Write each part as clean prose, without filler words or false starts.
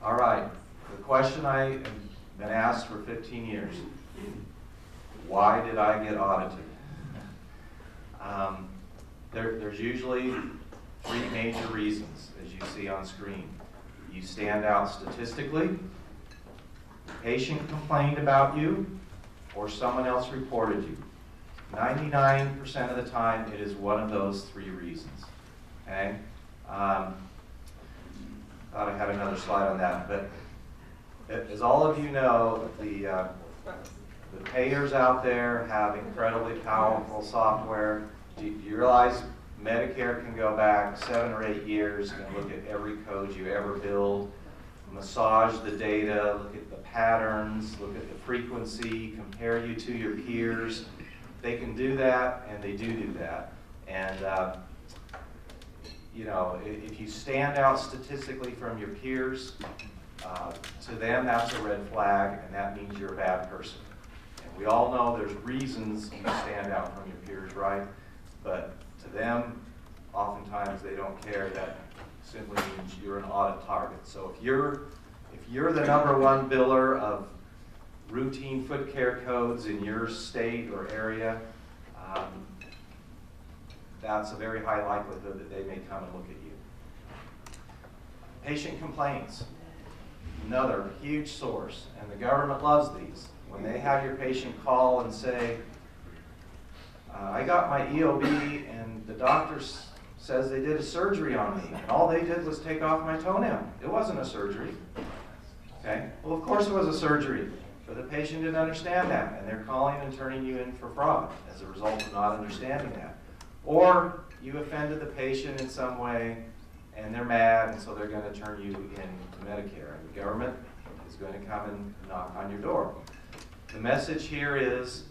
All right, the question I have been asked for 15 years, why did I get audited? There's usually three major reasons, as you see on screen. You stand out statistically, the patient complained about you, or someone else reported you. 99% of the time, it is one of those three reasons. Okay? Thought I had another slide on that, but as all of you know, the payers out there have incredibly powerful software. Do you realize Medicare can go back 7 or 8 years and look at every code you ever billed, massage the data, look at the patterns, look at the frequency, compare you to your peers. They can do that, and they do that. And you know, if you stand out statistically from your peers, to them that's a red flag, and that means you're a bad person. And we all know there's reasons you stand out from your peers, right? But to them, oftentimes they don't care. That simply means you're an audit target. So if you're the #1 biller of routine foot care codes in your state or area, that's a very high likelihood that they may come and look at you. Patient complaints, another huge source, and the government loves these. When they have your patient call and say, I got my EOB and the doctor says they did a surgery on me, and all they did was take off my toenail. It wasn't a surgery. Okay? Well, of course it was a surgery, but the patient didn't understand that, and they're calling and turning you in for fraud as a result of not understanding that. Or you offended the patient in some way, and they're mad, and so they're going to turn you in to Medicare, and the government is going to come and knock on your door. The message here is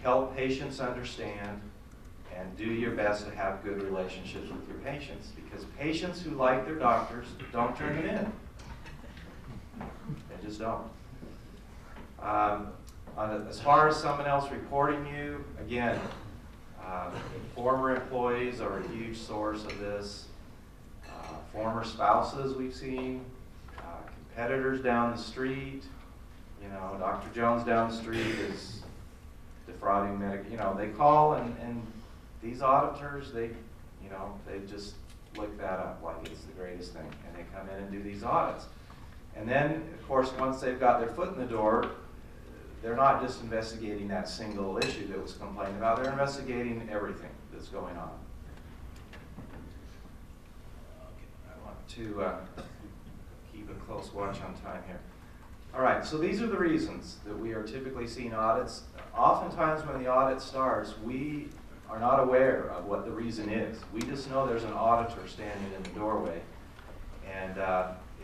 help patients understand and do your best to have good relationships with your patients, because patients who like their doctors don't turn them in. They just don't. As far as someone else reporting you, again, former employees are a huge source of this. Former spouses we've seen, competitors down the street. You know, Dr. Jones down the street is defrauding you know, they call and these auditors, they just look that up like it's the greatest thing, and they come in and do these audits. And then, of course, once they've got their foot in the door, they're not just investigating that single issue that was complained about, they're investigating everything that's going on. I want to keep a close watch on time here. All right, so these are the reasons that we are typically seeing audits. Oftentimes when the audit starts, we are not aware of what the reason is. We just know there's an auditor standing in the doorway, and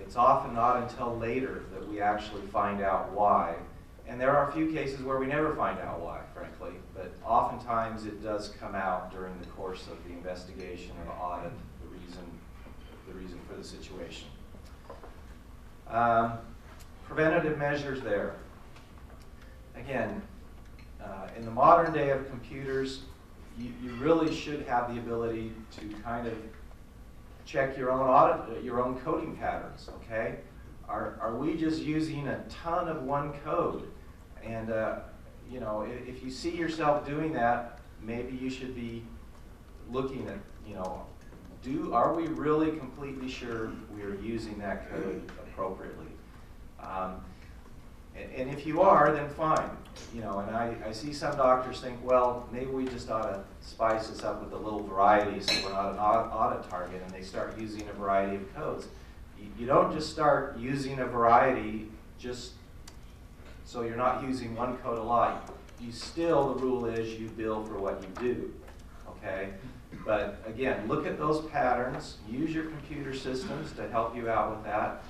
it's often not until later that we actually find out why. And there are a few cases where we never find out why, frankly, but oftentimes it does come out during the course of the investigation or the audit, the reason for the situation. Preventative measures there. Again, in the modern day of computers, you really should have the ability to kind of check your own audit, your own coding patterns, okay? Are we just using a ton of one code? And you know, if you see yourself doing that, maybe you should be looking at, you know, are we really completely sure we are using that code appropriately? And if you are, then fine. You know, and I see some doctors think, well, maybe we just ought to spice this up with a little variety so we're not an audit target, and they start using a variety of codes. You don't just start using a variety just so you're not using one code a lot. You still, the rule is you bill for what you do, okay? But again, look at those patterns. Use your computer systems to help you out with that.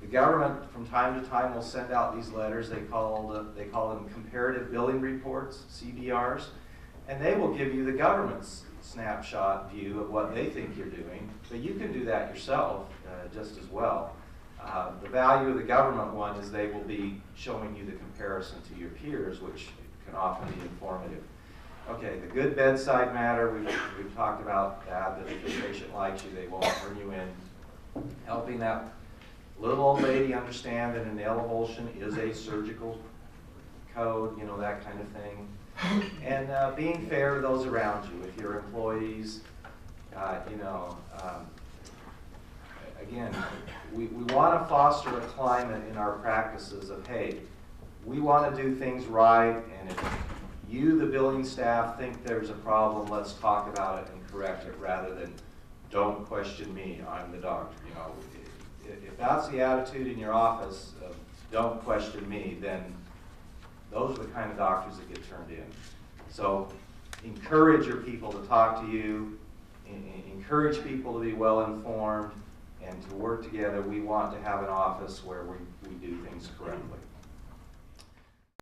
The government, from time to time, will send out these letters. They call them comparative billing reports, CBRs, and they will give you the government's snapshot view of what they think you're doing. But you can do that yourself just as well. The value of the government one is they will be showing you the comparison to your peers, which can often be informative. Okay, the good bedside manner, we've talked about that if the patient likes you, they won't turn you in. Helping that little old lady understand that a nail avulsion is a surgical code, you know, that kind of thing. And being fair to those around you, if your employees, again, we want to foster a climate in our practices of, hey, we want to do things right, and if you, the billing staff, think there's a problem, let's talk about it and correct it, rather than don't question me, I'm the doctor. You know, if that's the attitude in your office of don't question me, then those are the kind of doctors that get turned in. So encourage your people to talk to you, encourage people to be well informed, and to work together. We want to have an office where we do things correctly.